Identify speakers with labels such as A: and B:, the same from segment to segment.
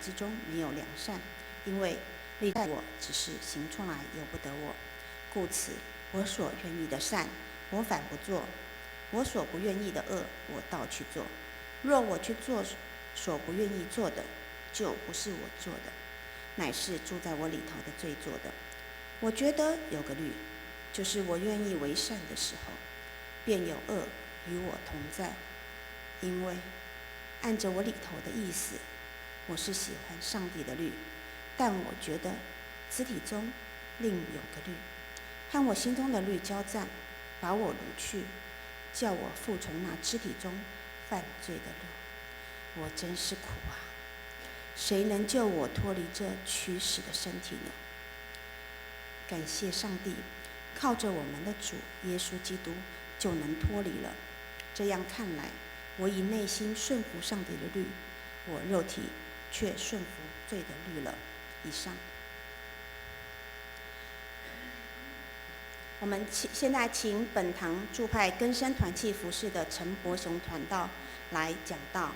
A: 之中没有良善，因为立在我，只是行出来由不得我。故此，我所愿意的善，我反不做；我所不愿意的恶，我倒去做。若我去做所不愿意做的，就不是我做的，乃是住在我里头的罪做的。我觉得有个律，就是我愿意为善的时候，便有恶与我同在。因为按着我里头的意思，我是喜欢上帝的律，但我觉得肢体中另有个律，和我心中的律交战，把我掳去，叫我服从那肢体中犯罪的律。我真是苦啊！谁能救我脱离这驱使的身体呢？感谢上帝，靠着我们的主耶稣基督就能脱离了。这样看来，我以内心顺服上帝的律，我肉体却顺服罪的律了。以上。我们现在请本堂驻派更生团契服事的陈伯雄传道来讲道。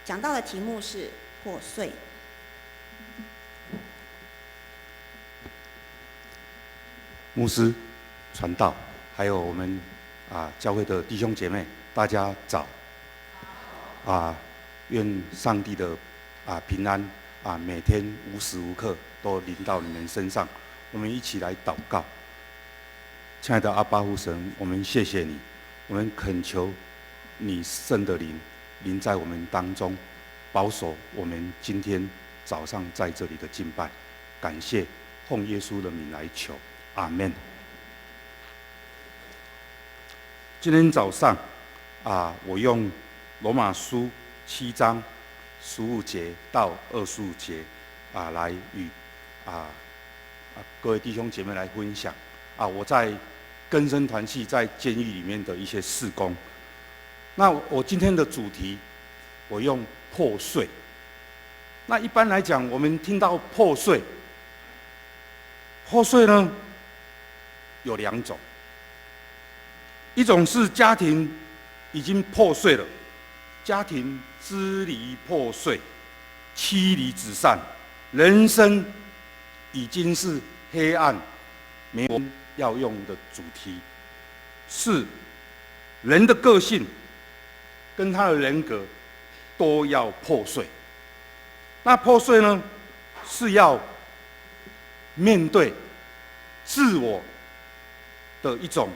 A: 讲道的题目是破碎。
B: 牧师、传道，还有我们教会的弟兄姐妹，大家早。愿上帝的平安每天无时无刻都临到你们身上。我们一起来祷告。亲爱的阿爸父神，我们谢谢你，我们恳求你圣的灵临在我们当中，保守我们今天早上在这里的敬拜。感谢，奉耶稣的名来求，阿们。今天早上我用罗马书7章15节到25节来与各位弟兄姐妹来分享我在更生团契在监狱里面的一些事工。那我今天的主题，我用破碎。那一般来讲，我们听到破碎呢有2种，一种是家庭已经破碎了，家庭支离破碎，妻离子散，人生已经是黑暗。没有要用的主题是人的个性跟他的人格都要破碎。那破碎呢，是要面对自我的一种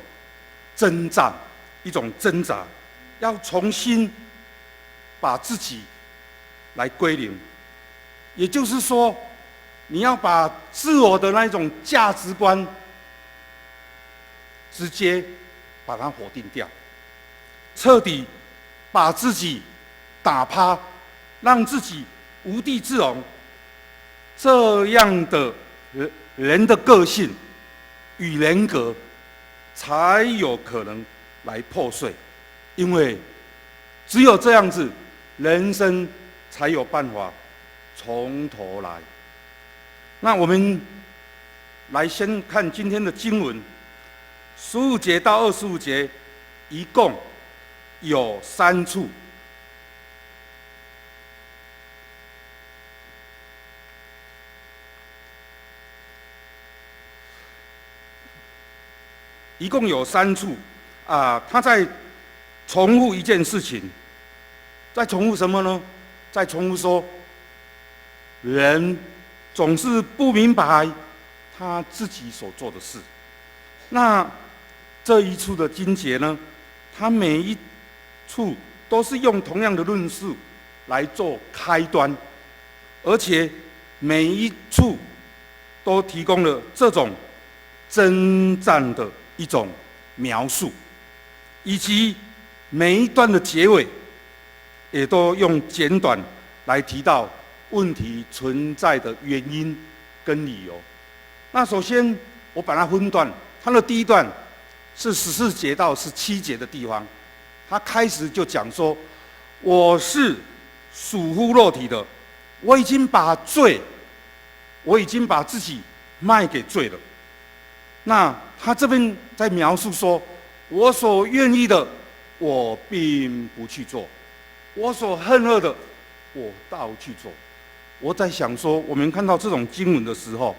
B: 征战，一种挣扎，要重新把自己来归零。也就是说，你要把自我的那一种价值观直接把它否定掉，彻底把自己打趴，让自己无地自容。这样的人的个性与人格才有可能来破碎，因为只有这样子，人生才有办法从头来。那我们来先看今天的经文，15节到25节，一共有3处。一共有3处他在重复一件事情，在重复什么呢？在重复说，人总是不明白他自己所做的事。那这一处的经节呢，它每一处都是用同样的论述来做开端，而且每一处都提供了这种征战的一种描述，以及每一段的结尾也都用简短来提到问题存在的原因跟理由。那首先我把它分段，它的第一段是14节到17节的地方，他开始就讲说，我是属乎肉体的，我已经把自己卖给罪了。那他这边在描述说，我所愿意的我并不去做，我所恨恶的我倒去做。我在想说，我们看到这种经文的时候，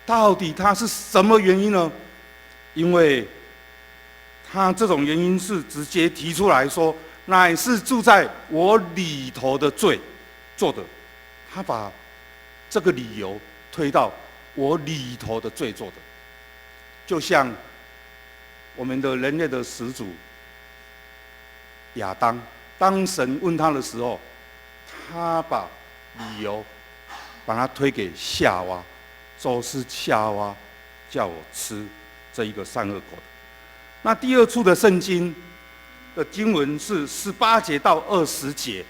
B: 到底它是什么原因呢？因为它这种原因是直接提出来说，乃是住在我里头的罪做的。他把这个理由推到我里头的罪做的，就像我们的人类的始祖亚当，当神问他的时候，他把理由把它推给夏娃，说是夏娃叫我吃这一个善恶果的。那第二处的圣经的经文是18节到20节，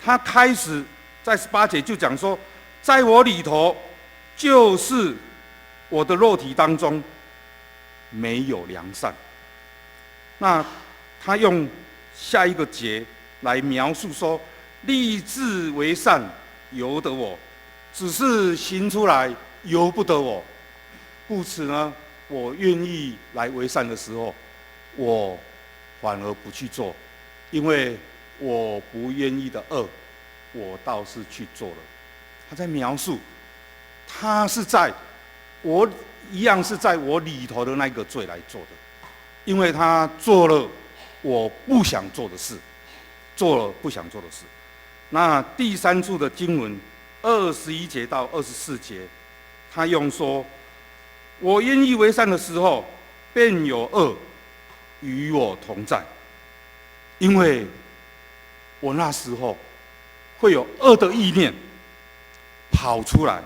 B: 他开始在18节就讲说，在我里头，就是我的肉体当中没有良善。那他用下一个节来描述说，立志为善由得我，只是行出来由不得我。故此呢，我愿意来为善的时候，我反而不去做，因为我不愿意的恶，我倒是去做了。他在描述，他是在我一样是在我里头的那个罪来做的，因为他做了我不想做的事，做了不想做的事。那第三处的经文21节到24节，他用说，我愿意为善的时候，便有恶与我同在，因为我那时候会有恶的意念跑出来，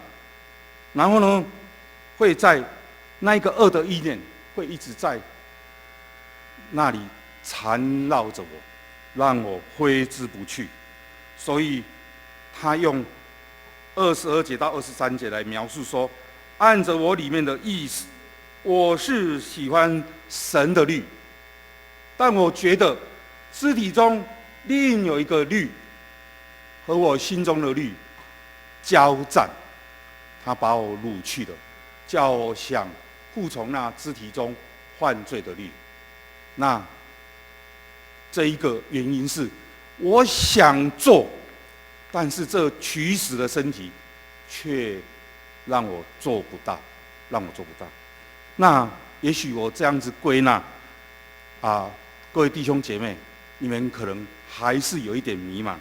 B: 然后呢，会在那一个恶的意念会一直在那里缠绕着我，让我挥之不去。所以他用22节到23节来描述说，按着我里面的意思，我是喜欢神的律，但我觉得肢体中另有一个律和我心中的律交战，他把我掳去了，叫我想服从那肢体中犯罪的律。那这一个原因是我想做，但是这驱使的身体却让我做不到，那也许我这样子归纳各位弟兄姐妹，你们可能还是有一点迷茫，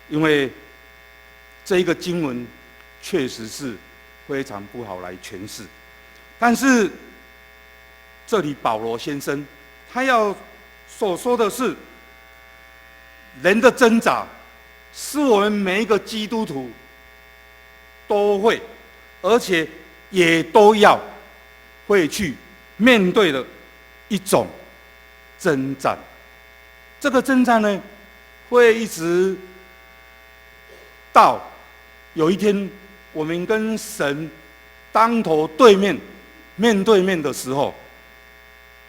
B: 因为这一个经文确实是非常不好来诠释。但是这里保罗先生他要所说的是，人的挣扎是我们每一个基督徒都会，而且也都要会去面对的一种征战。这个征战呢，会一直到有一天我们跟神当头对面、面对面的时候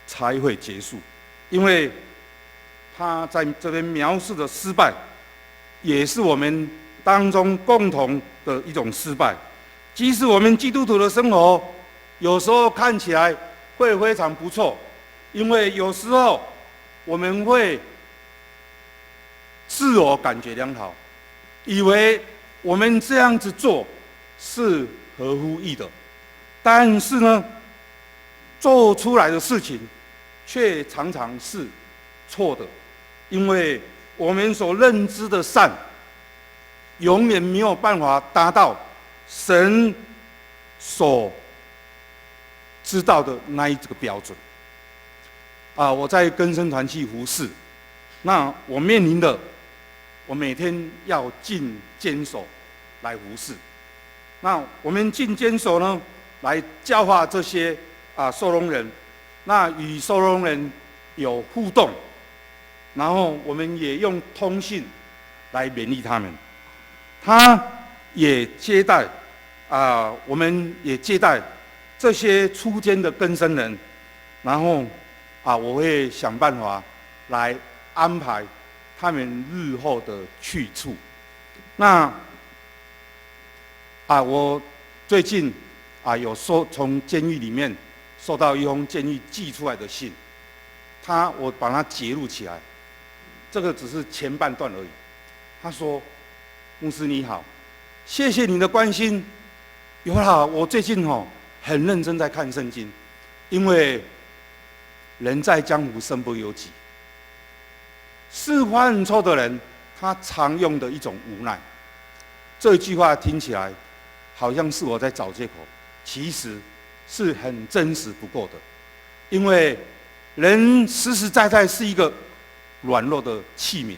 B: 才会结束。因为他在这边描述的失败，也是我们当中共同的一种失败。即使我们基督徒的生活有时候看起来会非常不错，因为有时候我们会自我感觉良好，以为我们这样子做是合乎义的，但是呢，做出来的事情却常常是错的，因为我们所认知的善，永远没有办法达到神所知道的那一个标准。我在更生团契服侍，那我面临的，我每天要进监所来服侍。那我们进监所呢，来教化这些收容人，那与收容人有互动，然后我们也用通信来勉励他们。他也接待我们也接待这些出监的更生人，然后我会想办法来安排他们日后的去处。那我最近有从监狱里面收到一封监狱寄出来的信，我把它截录起来，这个只是前半段而已。他说：牧师你好，谢谢你的关心。有啦，我最近很认真在看圣经，因为人在江湖身不由己。是犯错的人，他常用的一种无奈。这句话听起来好像是我在找借口，其实是很真实不过的。因为人实实在在是一个软弱的器皿，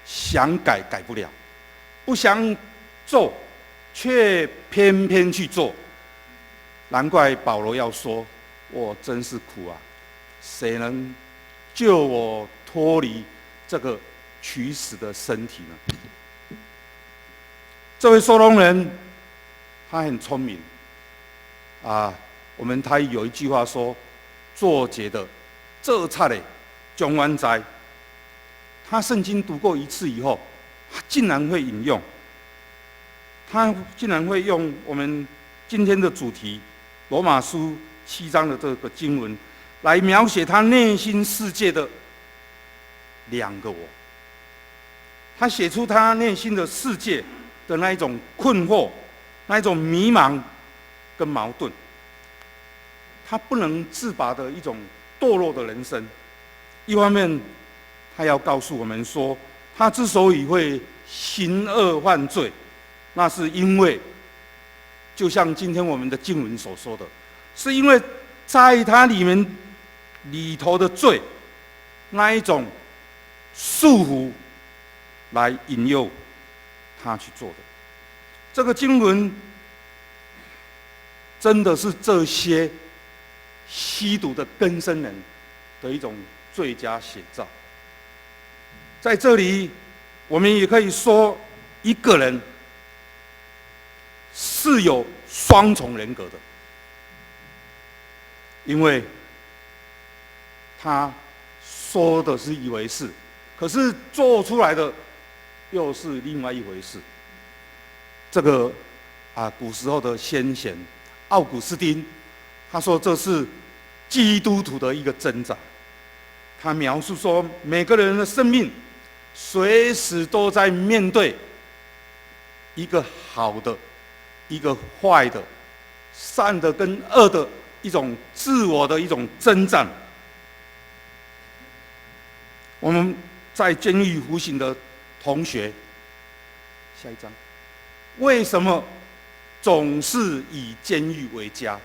B: 想改改不了，不想做却偏偏去做。难怪保罗要说：“我真是苦啊！谁能救我脱离这个取死的身体呢？”这位收容人，他很聪明啊。我们台语有一句话说：“做节的做差的中湾斋。”他圣经读过一次以后，他竟然会引用，他竟然会用我们今天的主题罗马书7章的这个经文来描写他内心世界的2个我。他写出他内心的世界的那一种困惑，那一种迷茫跟矛盾，他不能自拔的一种堕落的人生。一方面，他要告诉我们说，他之所以会行恶犯罪，那是因为，就像今天我们的经文所说的，是因为在他里头的罪，那一种束缚，来引诱他去做的。这个经文真的是这些吸毒的更生人的一种最佳写照。在这里，我们也可以说，一个人是有双重人格的，因为他说的是一回事，可是做出来的又是另外一回事。这个古时候的先贤奥古斯丁，他说这是基督徒的一个挣扎。他描述说，每个人的生命随时都在面对一个好的，一个坏的，善的跟恶的一种自我的一种征战。我们在监狱服刑的同学，下一章，为什么总是以监狱为家？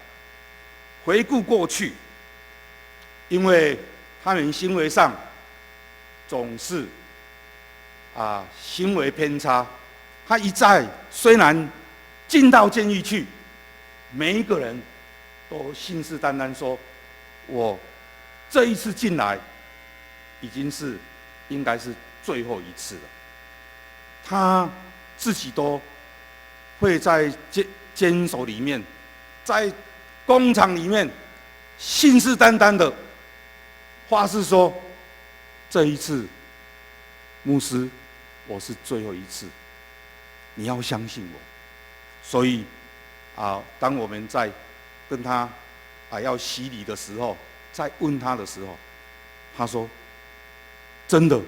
B: 回顾过去，因为他们行为上总是行为偏差。他一再虽然进到监狱去，每一个人都信誓旦旦说：“我这一次进来，已经是应该是最后一次了。”他自己都会在监所里面，在工厂里面信誓旦旦的发誓说：“这一次，牧师，我是最后一次，你要相信我。”所以当我们在跟他要洗礼的时候，在问他的时候，他说：“真的，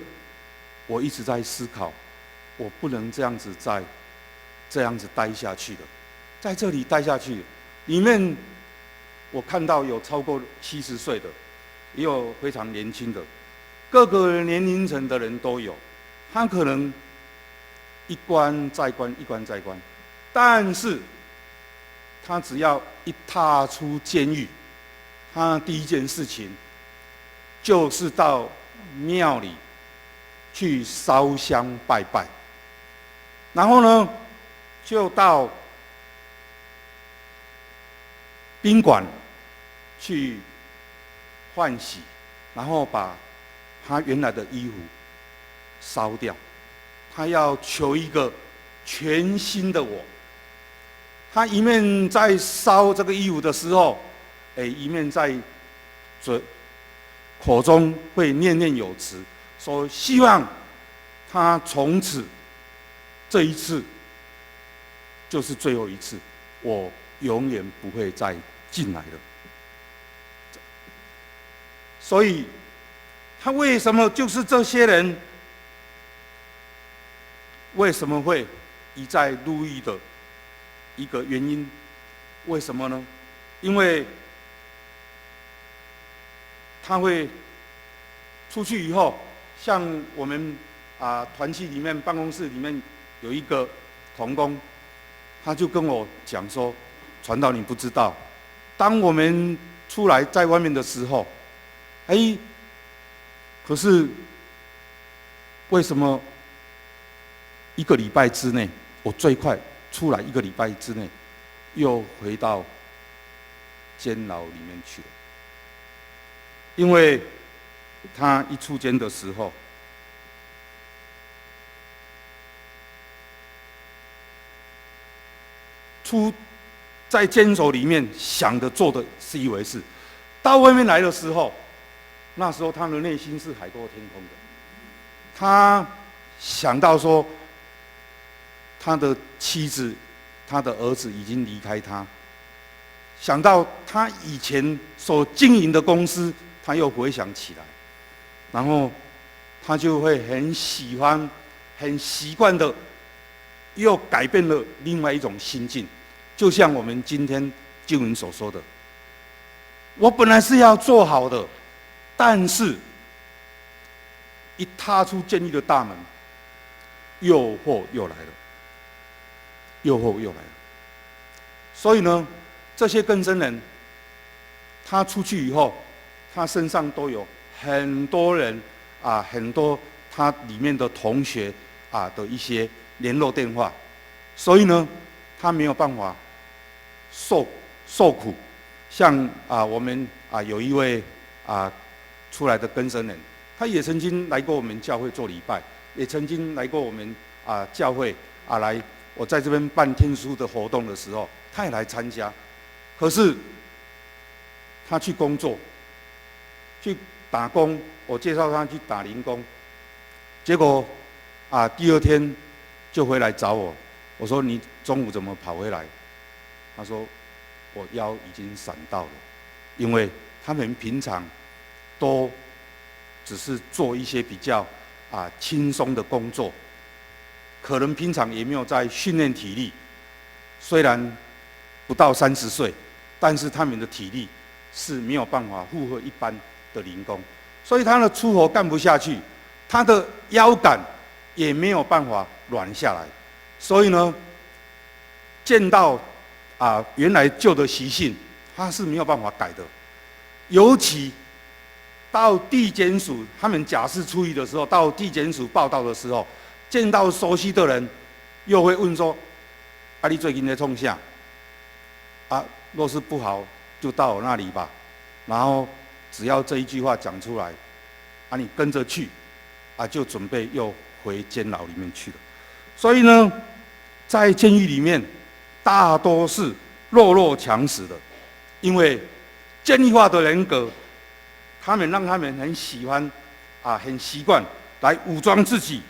B: 我一直在思考，我不能这样子待下去的，在这里待下去。里面我看到有超过70岁的，也有非常年轻的，各个年龄层的人都有。他可能一关再关，一关再关，但是他只要一踏出监狱，他第一件事情就是到庙里去烧香拜拜，然后呢，就到宾馆去换洗，然后把他原来的衣服烧掉。他要求一个全新的我。他一面在烧这个衣服的时候，一面在口中会念念有词，说希望他从此这一次就是最后一次，我永远不会再进来了。所以，他为什么就是这些人为什么会一再入狱的一个原因。为什么呢？因为他会出去以后，像我们团契里面办公室里面有一个同工，他就跟我讲说：“传道，你不知道，当我们出来在外面的时候，可是为什么一个礼拜之内，我最快出来一个礼拜之内，又回到监牢里面去了？因为他一出监的时候，在监所里面想的做的是一回事，到外面来的时候，那时候他的内心是海阔天空的。他想到说，他的妻子、他的儿子已经离开他，想到他以前所经营的公司，他又回想起来，然后他就会很喜欢、很习惯的，又改变了另外一种心境。就像我们今天经文所说的，我本来是要做好的，但是一踏出监狱的大门，诱惑又来了，诱惑又来了。所以呢，这些更生人，他出去以后，他身上都有很多人很多他里面的同学的一些联络电话，所以呢，他没有办法受苦。像我们有一位出来的更生人，他也曾经来过我们教会做礼拜，也曾经来过我们教会来我在这边办天书的活动的时候，他也来参加。可是他去工作，去打工，我介绍他去打零工，结果第二天就回来找我。我说：“你中午怎么跑回来？”他说：“我腰已经闪到了，因为他们平常都只是做一些比较轻松的工作，可能平常也没有在训练体力。虽然不到30岁，但是他们的体力是没有办法负荷一般的零工，所以他的粗活干不下去，他的腰杆也没有办法软下来。所以呢，见到原来旧的习性，他是没有办法改的。尤其到地检署，他们假释出狱的时候，到地检署报到的时候，见到熟悉的人，又会问说：“你最近在创啥？若是不好，就到我那里吧。”然后只要这一句话讲出来，你跟着去，就准备又回监牢里面去了。所以呢，在监狱里面，大多是弱强食的，因为监狱化的人格，让他们很喜欢很习惯来武装自己，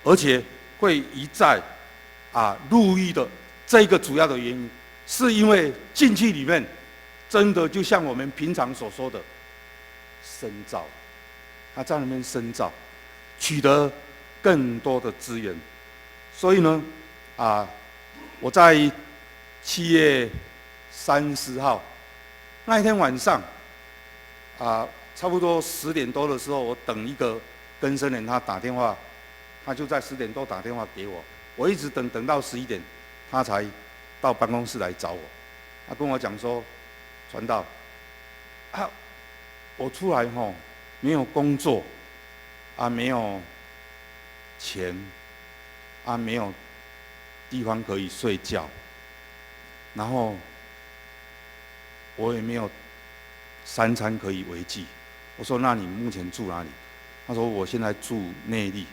B: 而且会一再入狱的这个主要的原因，是因为进去里面真的就像我们平常所说的深造，他在那边深造，取得更多的资源。所以呢，我在7月30号那一天晚上，差不多10点多的时候，我等一个更生人，他打电话，他就在10点多打电话给我，我一直等到11点，他才到办公室来找我。他跟我讲说：“传道，我出来没有工作，没有钱，没有地方可以睡觉，然后我也没有3餐可以维系。”我说：“那你目前住哪里？”他说：“我现在住内坜。”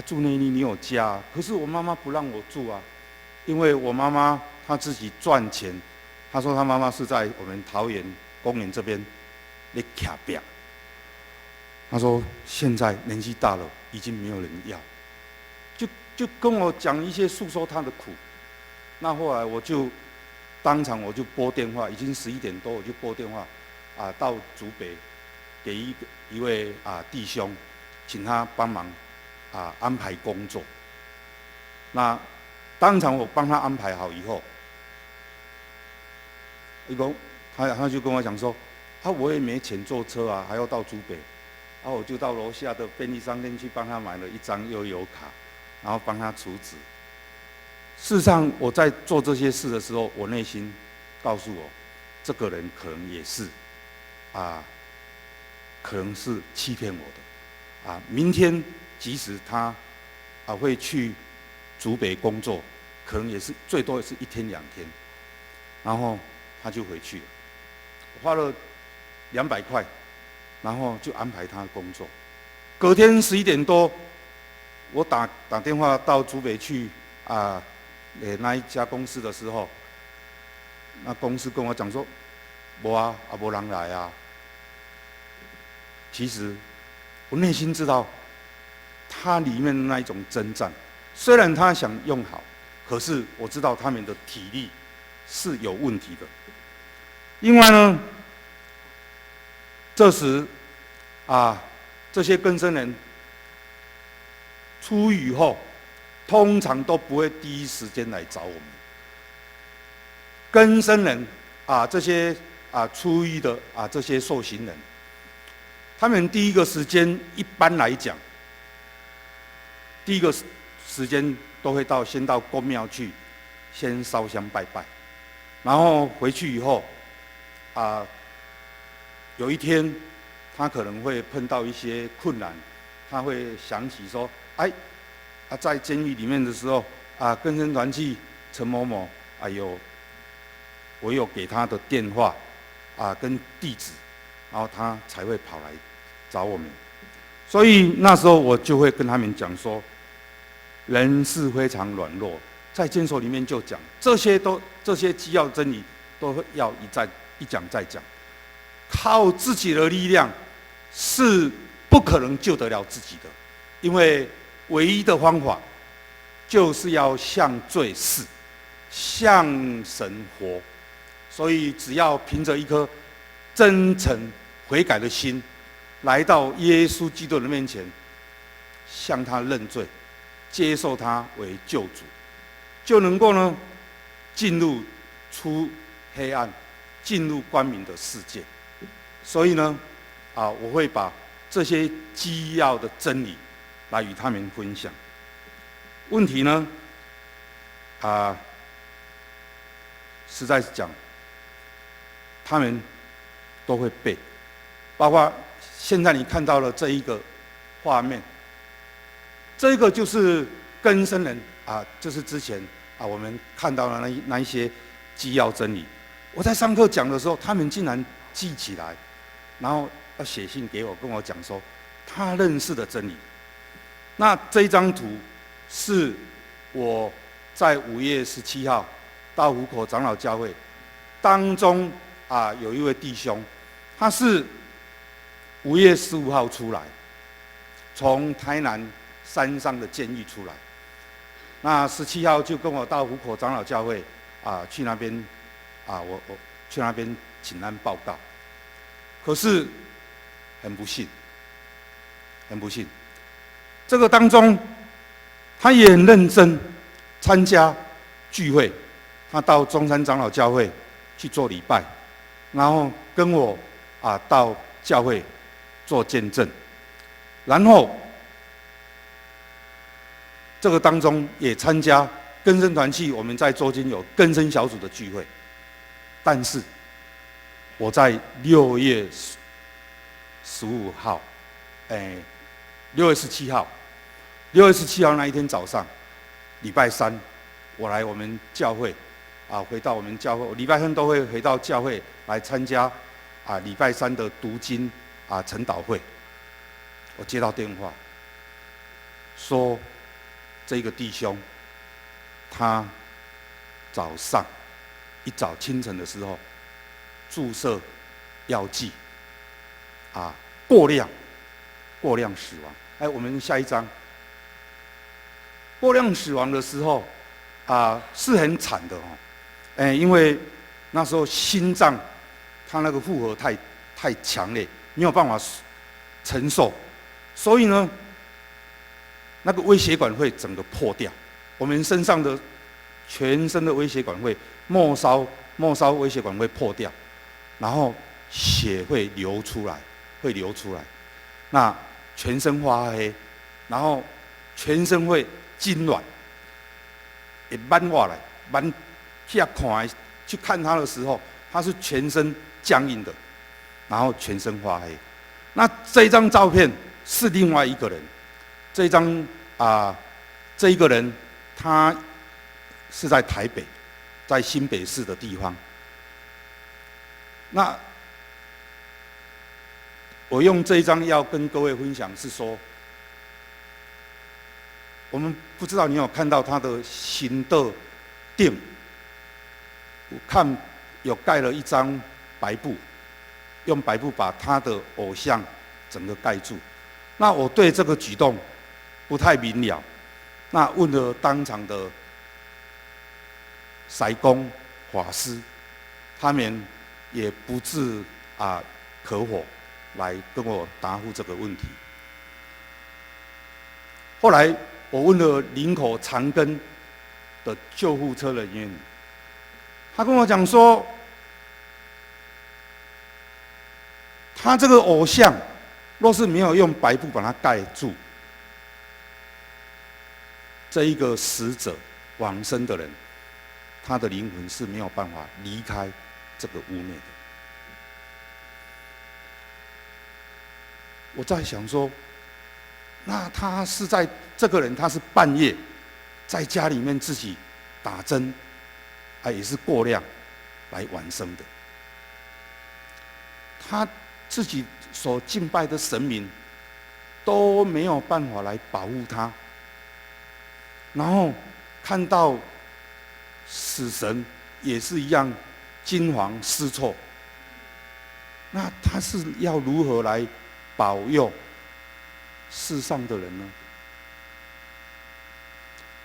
B: 住内坜你有家，可是我妈妈不让我住因为我妈妈她自己赚钱。她说她妈妈是在我们桃园公园这边在卡饼。她说现在年纪大了，已经没有人要，就跟我讲一些诉说她的苦。那后来我就当场拨电话，已经11点多，我就拨电话到竹北给一位弟兄，请他帮忙安排工作。那当场我帮他安排好以后，他就跟我讲说，我也没钱坐车啊，还要到竹北，我就到楼下的便利商店去帮他买了一张悠游卡，然后帮他储值。事实上，我在做这些事的时候，我内心告诉我，这个人可能也是，可能是欺骗我的，明天即使他会去竹北工作，可能也是最多也是1天2天，然后他就回去了。我花了200块，然后就安排他工作。隔天11点多，我打电话到竹北去那一家公司的时候，那公司跟我讲说，没人来啊。其实我内心知道，他里面的那一种征战，虽然他想用好，可是我知道他们的体力是有问题的。另外呢，这时这些更生人出狱后，通常都不会第一时间来找我们。更生人这些出狱的这些受刑人，他们第一个时间一般来讲，第一个时间都会先到公庙去，先烧香拜拜，然后回去以后，有一天他可能会碰到一些困难，他会想起说，在监狱里面的时候，更生团契陈某某，我有给他的电话跟地址，然后他才会跑来找我们。所以那时候我就会跟他们讲说，人是非常软弱，在监所里面就讲这些基要真理都要一讲再讲，靠自己的力量是不可能救得了自己的，因为唯一的方法就是要向罪死，向神活。所以只要凭着一颗真诚悔改的心，来到耶稣基督的面前，向他认罪，接受他为救主，就能够呢进入出黑暗，进入光明的世界。所以呢我会把这些基要的真理来与他们分享。问题呢实在是讲，他们都会背，包括现在你看到了这一个画面，这个就是更生人就是之前我们看到的那一些基要真理。我在上课讲的时候，他们竟然记起来，然后要写信给我，跟我讲说他认识的真理。那这一张图是我在5月17号到湖口长老教会当中有一位弟兄，他是5月15号出来，从台南山上的监狱出来。那17号就跟我到湖口长老教会去那边我去那边请安报告。可是很不幸，这个当中他也很认真参加聚会，他到中山长老教会去做礼拜，然后跟我到教会做见证，然后这个当中也参加更生团契，我们在周间有更生小组的聚会。但是我在6月15号6月17号那一天早上，礼拜三我来我们教会回到我们教会，我礼拜三都会回到教会来参加礼拜三的读经晨祷会。我接到电话说，这个弟兄他早上一早清晨的时候注射药剂过量死亡。我们下一章，过量死亡的时候是很惨的因为那时候心脏它那个负荷太强烈，没有办法承受，所以呢那个微血管会整个破掉，我们身上的全身的微血管会末梢微血管会破掉，然后血会流出来，那全身发黑，然后全身会痉挛，会慢下来，慢去看他的时候，他是全身僵硬的，然后全身发黑。那这一张照片是另外一个人，这一个人他是在台北，在新北市的地方。那我用这一张要跟各位分享是说，我们不知道你有看到他的行的顶，我看有盖了一张白布，用白布把他的偶像整个盖住。那我对这个举动不太明了，那问了当场的塞公法师，他们也不置可否来跟我答复这个问题。后来我问了林口长庚的救护车人员，他跟我讲说，他这个偶像若是没有用白布把它盖住，这一个死者往生的人，他的灵魂是没有办法离开这个屋内的。我在想说，那他是在这个人他是半夜在家里面自己打针，也是过量来往生的。他自己所敬拜的神明都没有办法来保护他，然后看到死神也是一样惊惶失措，那他是要如何来保佑世上的人呢？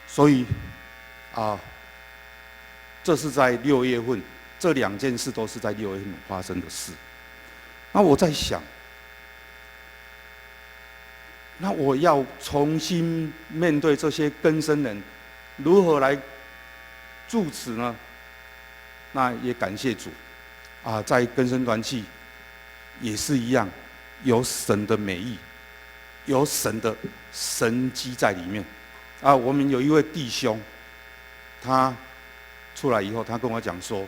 B: 所以这是在6月份，这2件事都是在6月份发生的事。那我在想，那我要重新面对这些更生人，如何来助持呢？那也感谢主在更生团契也是一样，有神的美意，有神的神机在里面。我们有一位弟兄，他出来以后，他跟我讲说，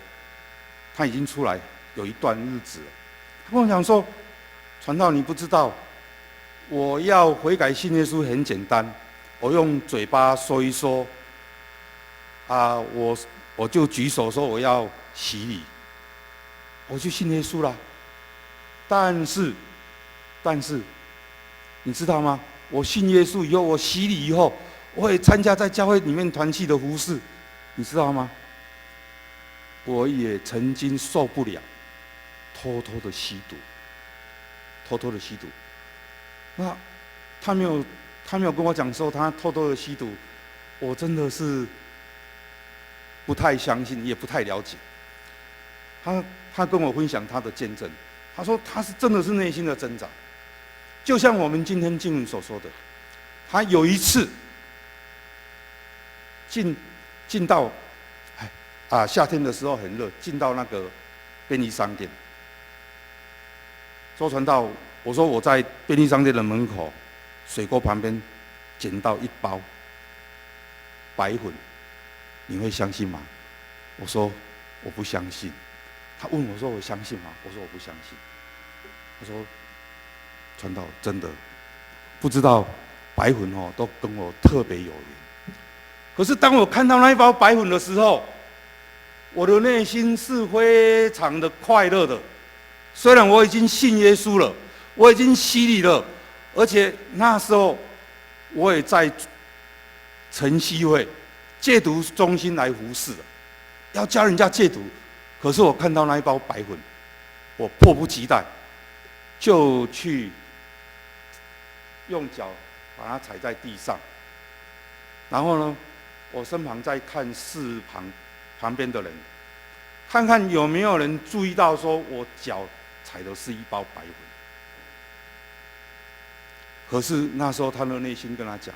B: 他已经出来有一段日子了。他跟我讲说，传道你不知道，我要悔改信耶稣很简单，我用嘴巴说一说，我就举手说我要洗礼，我就信耶稣了。但是，你知道吗？我信耶稣以后，我洗礼以后，我也参加在教会里面团契的服事，你知道吗？我也曾经受不了，偷偷的吸毒。那他没有跟我讲说他偷偷的吸毒，我真的是不太相信，也不太了解。他跟我分享他的见证，他说他是真的是内心的挣扎，就像我们今天经文所说的，他有一次进到夏天的时候很热，进到那个便利商店，说传道，我说我在便利商店的门口水沟旁边捡到一包白粉，你会相信吗？我说我不相信。他问我说我相信吗？我说我不相信。他说传道真的不知道白粉都跟我特别有缘。可是当我看到那一包白粉的时候，我的内心是非常的快乐的。虽然我已经信耶稣了，我已经洗礼了，而且那时候我也在晨曦会戒毒中心来服侍了，要教人家戒毒。可是我看到那一包白粉，我迫不及待就去用脚把它踩在地上，然后呢，我身旁在看旁边的人，看看有没有人注意到说我脚踩的是一包白粉。可是那时候他的内心跟他讲，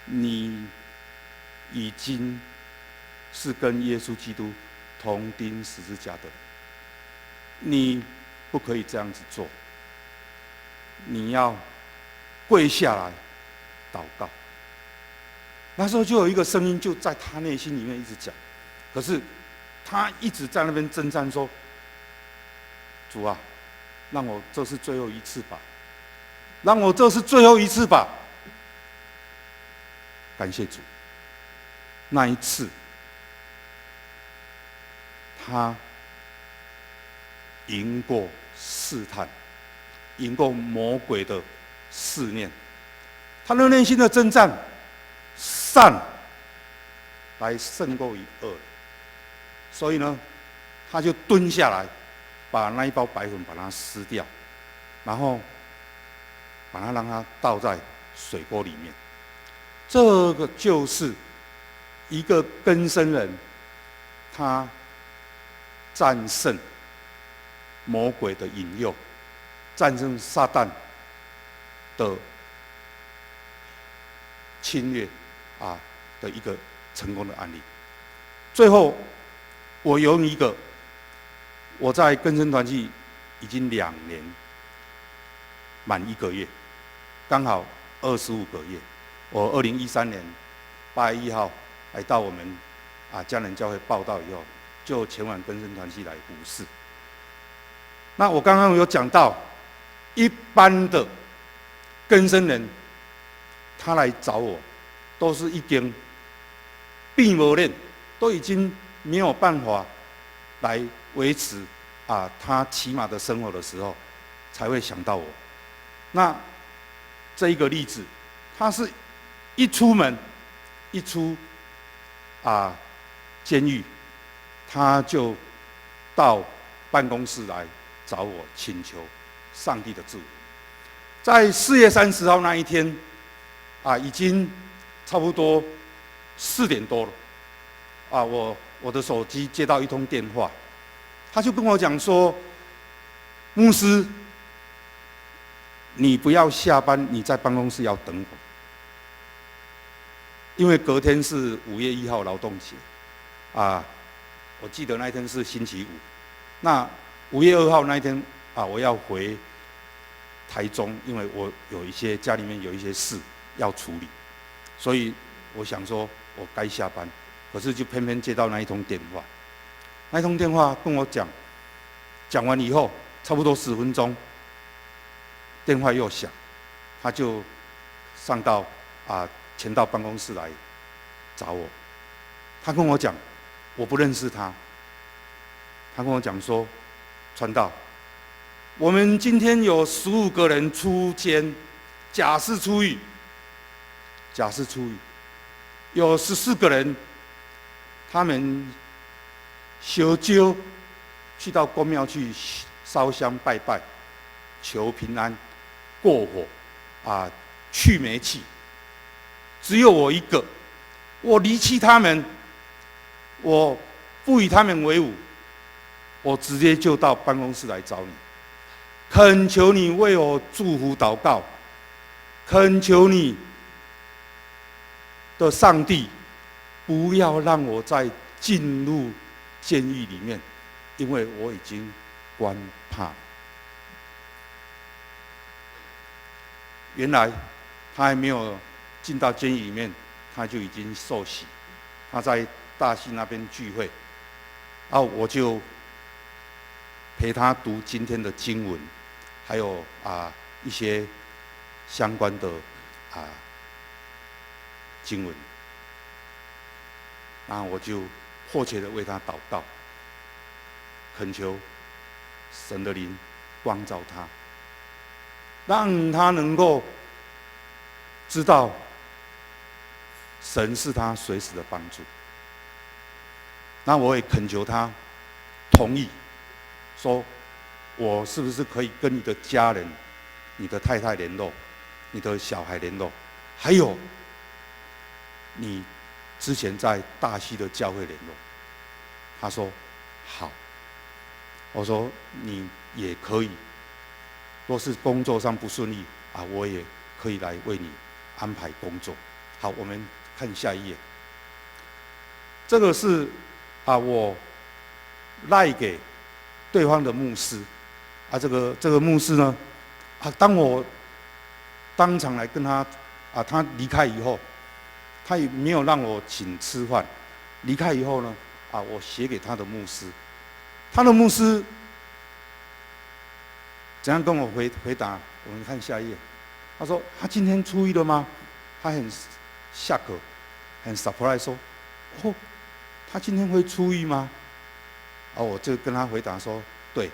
B: 你已经是跟耶稣基督同钉十字架的人。你不可以这样子做，你要跪下来祷告。那时候就有一个声音就在他内心里面一直讲，可是他一直在那边征战说：“主啊，让我这是最后一次吧，让我这是最后一次吧。”感谢主，那一次他赢过试探，赢过魔鬼的试炼，他的内心的征战，善来胜过于恶，所以呢，他就蹲下来，把那一包白粉把它撕掉，然后把它让它倒在水锅里面。这个就是一个更生人，他战胜魔鬼的引诱，战胜撒旦的侵略的一个成功的案例。最后，我用一个我在更生团契已经2年满1个月，刚好25个月。我2013年8月1号来到我们嘉南教会报道以后，就前往更生团契来服事。那我刚刚有讲到，一般的更生人，他来找我，都是已经闭无练，都已经没有办法来维持他起码的生活的时候，才会想到我。那这一个例子，他是一出门，一出监狱，他就到办公室来找我请求上帝的祝福。在4月30号那一天，已经差不多4点多了，我的手机接到一通电话，他就跟我讲说：“牧师，你不要下班，你在办公室要等我，因为隔天是5月1号劳动节，我记得那一天是星期五。那5月2号那一天我要回台中，因为我家里面有一些事要处理，所以我想说我该下班，可是就偏偏接到那一通电话。那一通电话跟我讲完以后，差不多10分钟，电话又响，他就前到办公室来找我。他跟我讲，我不认识他。他跟我讲说，传道，我们今天有15个人出监，假释出狱，有14个人，他们烧酒去到公庙去烧香拜拜，求平安，过火，去霉气。只有我一个，我离弃他们，我不与他们为伍，我直接就到办公室来找你，恳求你为我祝福祷告，恳求你的上帝不要让我再进入监狱里面，因为我已经关怕。原来他还没有进到监狱里面，他就已经受洗。他在大溪那边聚会，然后我就陪他读今天的经文，还有一些相关的经文。然后我就迫切的为他祷告，恳求神的灵光照他，让他能够知道神是他随时的帮助。那我也恳求他同意，说我是不是可以跟你的家人、你的太太联络，你的小孩联络，还有你之前在大溪的教会联络。他说好。我说你也可以，若是工作上不顺利我也可以来为你安排工作。好，我们看下一页。这个是我赖给对方的牧师这个牧师呢当我当场来跟他他离开以后，他也没有让我请吃饭。离开以后呢我写给他的牧师，他的牧师怎样跟我回答？我们看下一页。他说：“他今天初一了吗？”他很下课，很 surprise 说：“哦，他今天会初一吗？”我就跟他回答说：“对，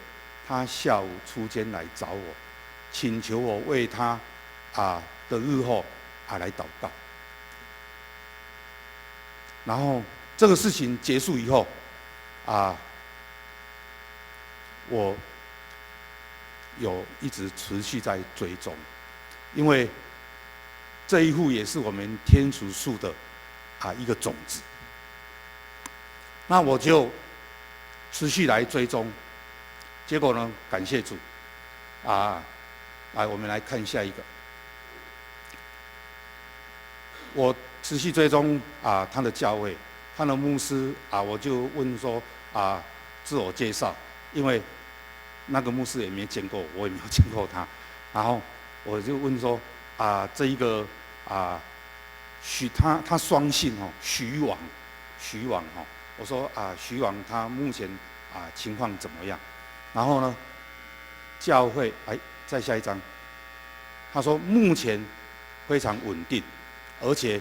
B: 他下午出监来找我，请求我为他的日后来祷告。”然后这个事情结束以后我有一直持续在追踪，因为这一户也是我们天竺树的一个种子。那我就持续来追踪，结果呢，感谢主来我们来看下一个。我持续追踪他的教会，他的牧师我就问说自我介绍，因为那个牧师也没见过我，我也没有见过他。然后我就问说这一个他双姓徐王我说徐王他目前情况怎么样？然后呢，教会再下一章，他说目前非常稳定，而且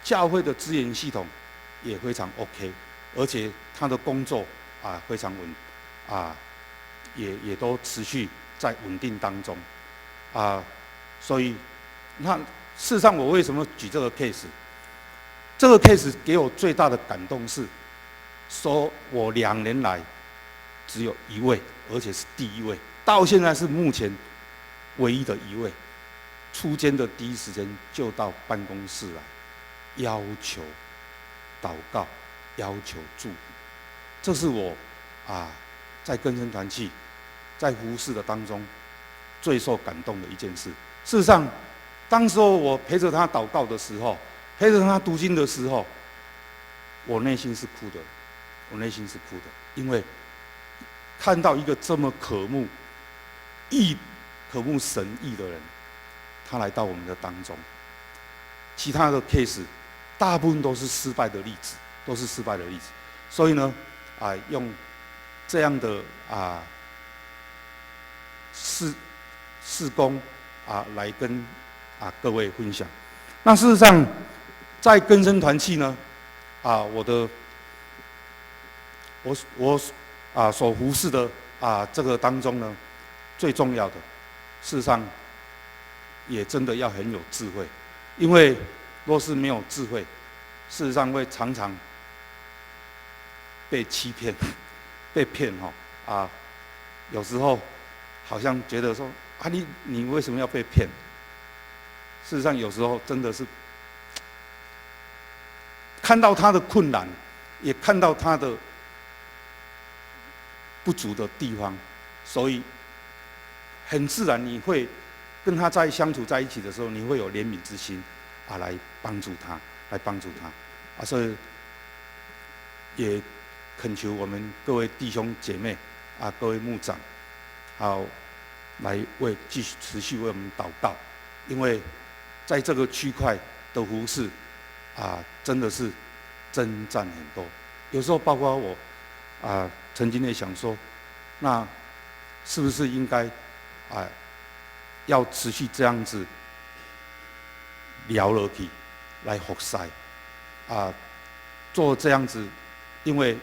B: 教会的资源系统也非常 OK， 而且他的工作非常稳也都持续在稳定当中所以那事实上我为什么举这个 case？ 这个 case 给我最大的感动是，说我2年来只有一位，而且是第一位，到现在是目前唯一的一位，出监的第一时间就到办公室来，要求祷告，要求祝福。这是我在更生团契，在服事的当中最受感动的一件事。事实上，当时候我陪着他祷告的时候，陪着他读经的时候，我内心是哭的，因为看到一个这么渴慕神意的人，他来到我们的当中。其他的 case 大部分都是失败的例子，所以呢用这样的事工来跟各位分享。那事实上，在更生团契呢我所服侍的这个当中呢，最重要的，事实上也真的要很有智慧，因为若是没有智慧，事实上会常常被欺骗、被骗有时候好像觉得说你为什么要被骗？事实上有时候真的是看到他的困难，也看到他的不足的地方，所以很自然你会跟他相处在一起的时候，你会有怜悯之心来帮助他，所以也恳求我们各位弟兄姐妹各位牧长来继续持续为我们祷告，因为在这个区块的服事真的是征战很多。有时候包括我曾经也想说，那是不是应该要持续这样子聊下去，来服侍做这样子，因为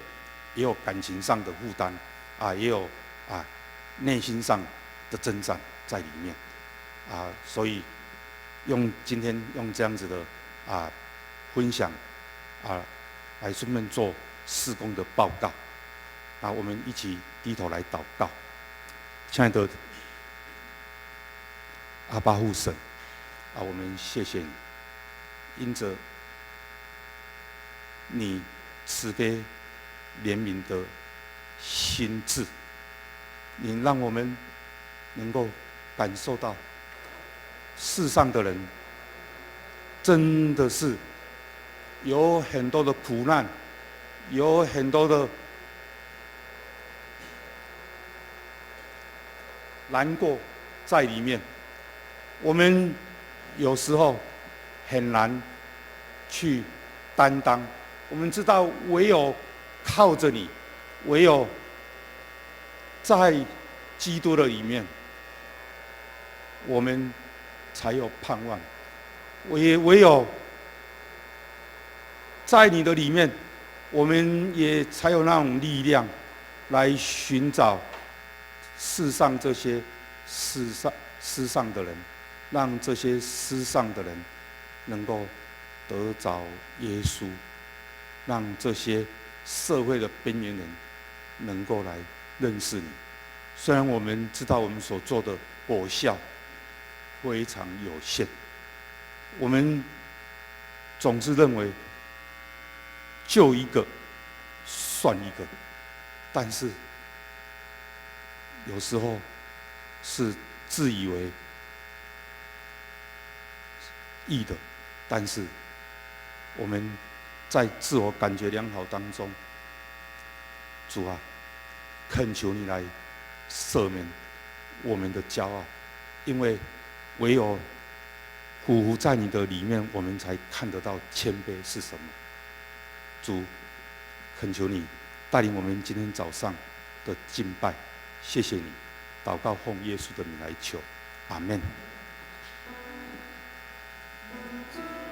B: 也有感情上的负担也有内心上的征战在里面所以今天用这样子的分享来顺便做事工的报告我们一起低头来祷告。亲爱的阿爸父神我们谢谢你，因着你慈悲怜悯的心智，你让我们能够感受到世上的人真的是有很多的苦难，有很多的难过在里面，我们有时候很难去担当。我们知道，唯有靠着你，唯有在基督的里面，我们才有盼望。唯有在你的里面，我们也才有那种力量来寻找世上这些世上的人，让这些世上的人能够得着耶稣，让这些社会的边缘人能够来认识你。虽然我们知道我们所做的果效非常有限，我们总是认为救一个算一个，但是有时候是自以为义的，但是我们在自我感觉良好当中，主啊，恳求你来赦免我们的骄傲，因为唯有匍匐在你的里面，我们才看得到谦卑是什么。主，恳求你带领我们今天早上的敬拜，谢谢你，祷告奉耶稣的名来求，阿们。